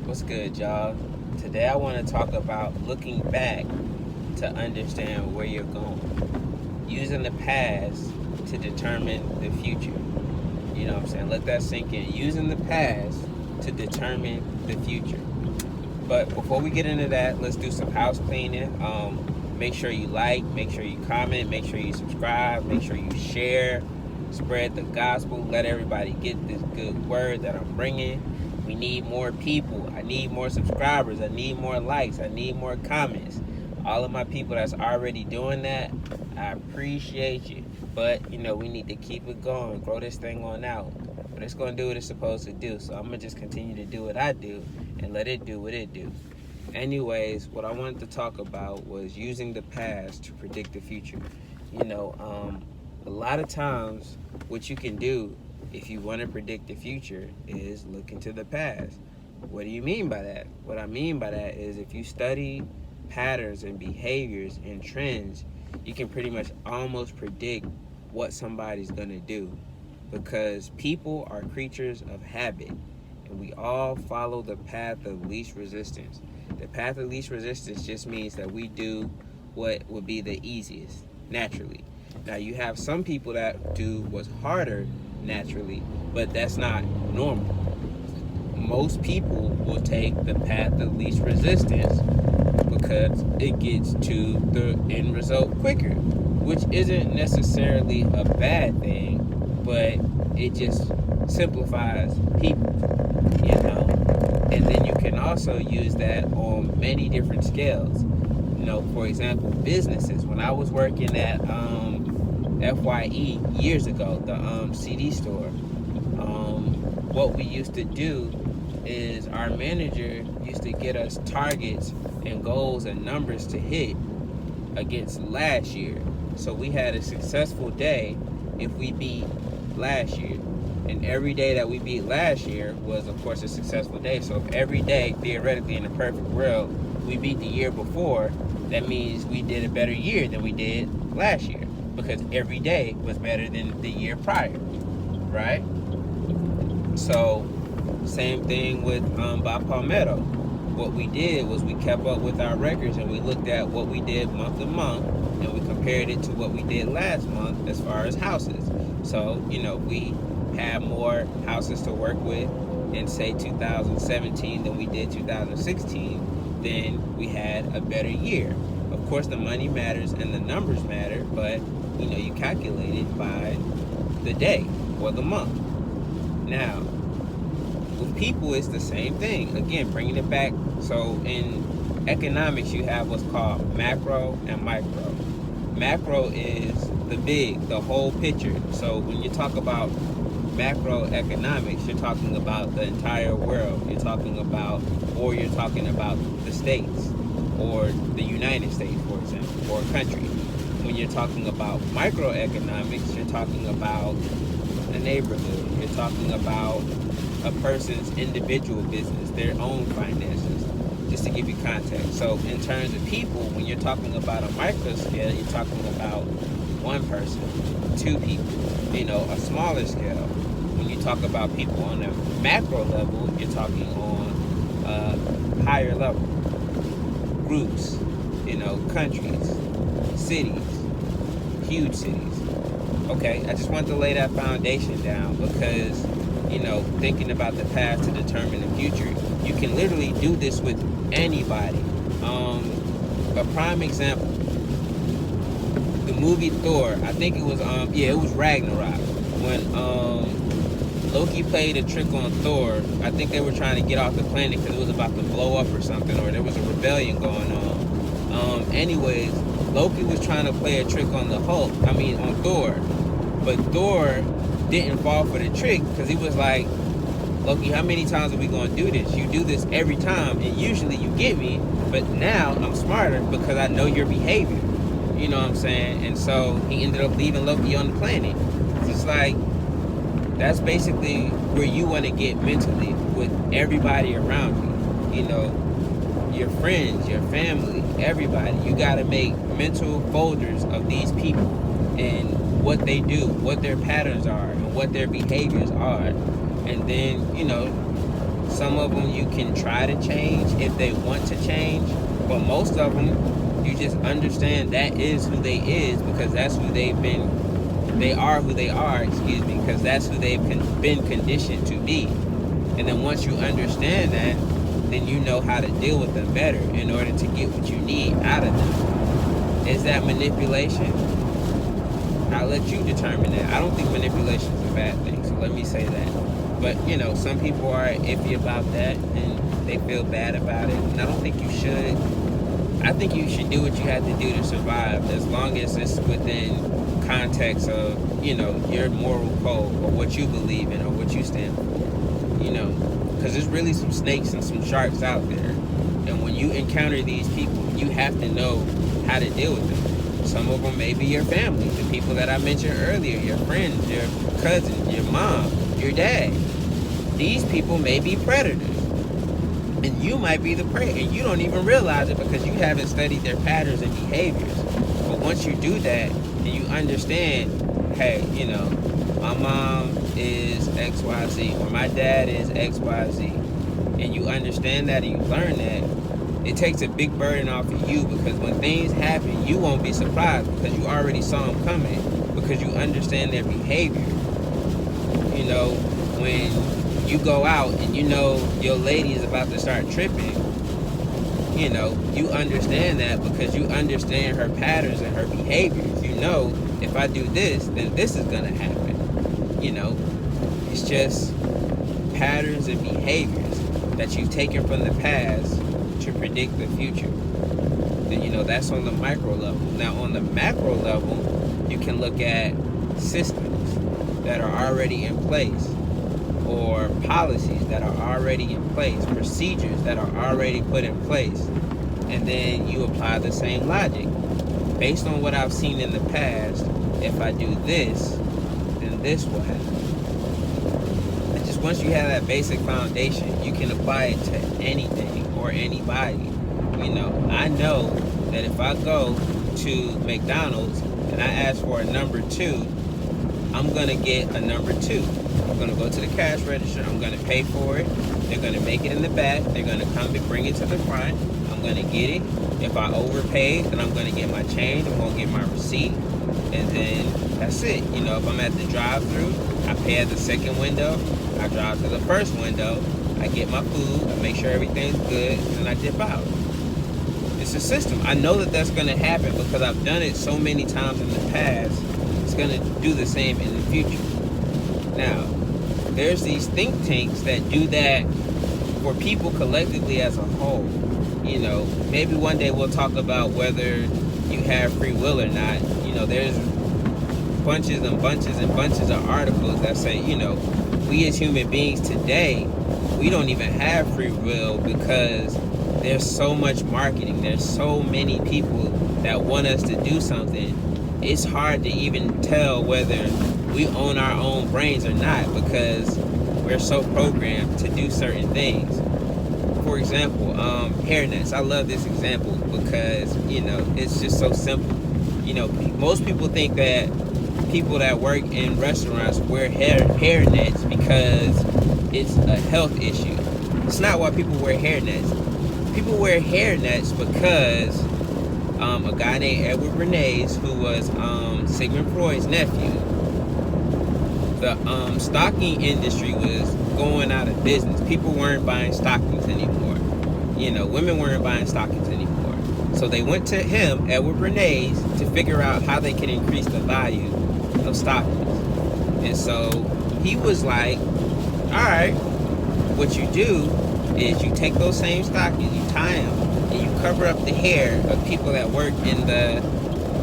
What's good, y'all? Today I want to talk about looking back to understand where you're going, using the past to determine the future. You know what I'm saying? Let that sink in. Using the past to determine the future. But before we get into that, let's do some house cleaning. Make sure you like, make sure you comment, make sure you subscribe, make sure you share, spread the gospel, let everybody get this good word that I'm bringing. We need more people. I need more subscribers. I need more likes. I need more comments. All of my people that's already doing that, I appreciate you. But, we need to keep it going, grow this thing on out. But it's going to do what it's supposed to do. So I'm going to just continue to do what I do and let it do what it do. Anyways, what I wanted to talk about was using the past to predict the future. A lot of times what you can do if you want to predict the future is look into the past. What do you mean by that? What I mean by that is if you study patterns and behaviors and trends, you can pretty much almost predict what somebody's going to do, because people are creatures of habit and we all follow the path of least resistance. The path of least resistance just means that we do what would be the easiest naturally. Now, you have some people that do what's harder naturally, but that's not normal. Most people will take the path of least resistance because it gets to the end result quicker, which isn't necessarily a bad thing, but it just simplifies people, And then you can also use that on many different scales. For example, businesses. When I was working at FYE years ago, the CD store, what we used to do is our manager used to get us targets and goals and numbers to hit against last year. So we had a successful day if we beat last year. And every day that we beat last year was, of course, a successful day. So if every day, theoretically, in a perfect world, we beat the year before, that means we did a better year than we did last year, because every day was better than the year prior, right? So, same thing with Bob Palmetto. What we did was we kept up with our records and we looked at what we did month to month and we compared it to what we did last month as far as houses. So, we had more houses to work with in, say, 2017 than we did 2016, then we had a better year. Of course, the money matters and the numbers matter, but, you calculate it by the day or the month. Now, with people, it's the same thing. Again, bringing it back. So in economics, you have what's called macro and micro. Macro is the whole picture. So when you talk about macroeconomics, you're talking about the entire world. You're talking about the states, or the United States, for example, or a country. When you're talking about microeconomics, you're talking about a neighborhood. You're talking about a person's individual business, their own finances, just to give you context. So in terms of people, when you're talking about a micro scale, you're talking about one person, two people, a smaller scale. When you talk about people on a macro level, you're talking on a higher level. Groups, countries, cities, huge cities. Okay, I just wanted to lay that foundation down because, thinking about the past to determine the future, you can literally do this with anybody. A prime example, the movie Thor, I think it was, it was Ragnarok. When Loki played a trick on Thor, I think they were trying to get off the planet because it was about to blow up or something, or there was a rebellion going on. Anyways, Loki was trying to play a trick on on Thor. But Thor didn't fall for the trick because he was like, Loki, how many times are we going to do this? You do this every time, and usually you get me, but now I'm smarter because I know your behavior. You know what I'm saying? And so he ended up leaving Loki on the planet. It's like, that's basically where you want to get mentally with everybody around you. Your friends, your family, everybody. You got to make mental folders of these people and what they do, what their patterns are, and what their behaviors are. And then, Some of them you can try to change if they want to change, but most of them you just understand that is who they is because that's who they've been. They are who they are, excuse me, because that's who they've been conditioned to be. And then once you understand that, then you know how to deal with them better in order to get what you need out of them. Is that manipulation? I'll let you determine that. I don't think manipulation is a bad thing, so let me say that. But, some people are iffy about that and they feel bad about it. And I don't think you should. I think you should do what you have to do to survive as long as it's within context of, your moral code or what you believe in or what you stand for. Because there's really some snakes and some sharks out there. And when you encounter these people, you have to know how to deal with them. Some of them may be your family, the people that I mentioned earlier, your friends, your cousins, your mom, your dad. These people may be predators. And you might be the prey, and you don't even realize it because you haven't studied their patterns and behaviors. But once you do that, and you understand, hey, my mom is XYZ, or my dad is XYZ, and you understand that and you learn that, it takes a big burden off of you because when things happen, you won't be surprised because you already saw them coming because you understand their behavior. When you go out and your lady is about to start tripping, you understand that because you understand her patterns and her behaviors. If I do this, then this is going to happen. It's just patterns and behaviors that you've taken from the past to predict the future. Then, that's on the micro level. Now, on the macro level, you can look at systems that are already in place, or policies that are already in place, procedures that are already put in place, and then you apply the same logic. Based on what I've seen in the past, if I do this, then this will happen. And just once you have that basic foundation, you can apply it to anything or anybody. I know that if I go to McDonald's and I ask for a number 2, I'm going to get a number 2. I'm going to go to the cash register. I'm going to pay for it. They're going to make it in the back. They're going to come and bring it to the front. I'm going to get it. If I overpaid, then I'm going to get my change. I'm going to get my receipt. And then that's it. If I'm at the drive-thru, I pay at the second window. I drive to the first window. I get my food. I make sure everything's good. And I dip out. It's a system. I know that that's going to happen because I've done it so many times in the past. It's going to do the same in the future. Now, there's these think tanks that do that for people collectively as a whole. Maybe one day we'll talk about whether you have free will or not. There's bunches and bunches and bunches of articles that say, we as human beings today, we don't even have free will because there's so much marketing. There's so many people that want us to do something. It's hard to even tell whether we own our own brains or not because we're so programmed to do certain things. For example, hairnets. I love this example because, it's just so simple. Most people think that people that work in restaurants wear hairnets because it's a health issue. It's not why people wear hairnets. People wear hairnets because a guy named Edward Bernays, who was Sigmund Freud's nephew, the stocking industry was going out of business. People weren't buying stockings anymore. Women weren't buying stockings anymore. So they went to him, Edward Bernays, to figure out how they could increase the value of stockings. And so he was like, all right, what you do is you take those same stockings, you tie them, and you cover up the hair of people that work in the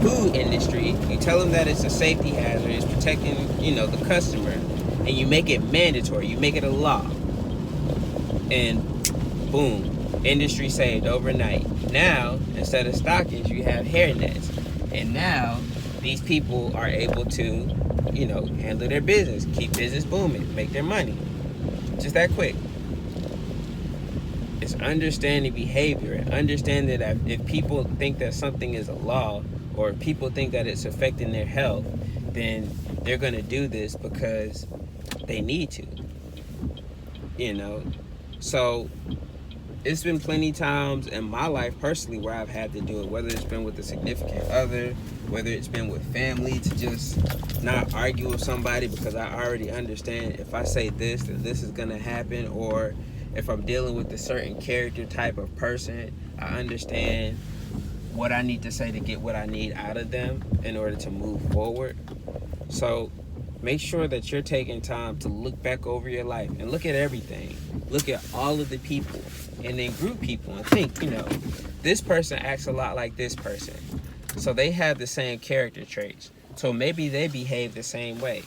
food industry. You tell them that it's a safety hazard, it's protecting, the customer, and you make it mandatory. You make it a law. And boom, industry saved overnight. Now, instead of stockings, you have hairnets. And now, these people are able to, handle their business, keep business booming, make their money. Just that quick. It's understanding behavior and understanding that if people think that something is a law or if people think that it's affecting their health, then they're going to do this because they need to. So it's been plenty times in my life personally where I've had to do it, whether it's been with a significant other, whether it's been with family, to just not argue with somebody because I already understand if I say this, then this is gonna happen. Or if I'm dealing with a certain character type of person, I understand what I need to say to get what I need out of them in order to move forward. So make sure that you're taking time to look back over your life and look at everything. Look at all of the people and then group people and think, this person acts a lot like this person. So they have the same character traits. So maybe they behave the same way.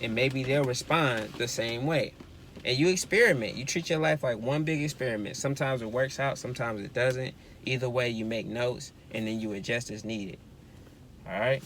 And maybe they'll respond the same way. And you experiment. You treat your life like one big experiment. Sometimes it works out, sometimes it doesn't. Either way, you make notes and then you adjust as needed. All right?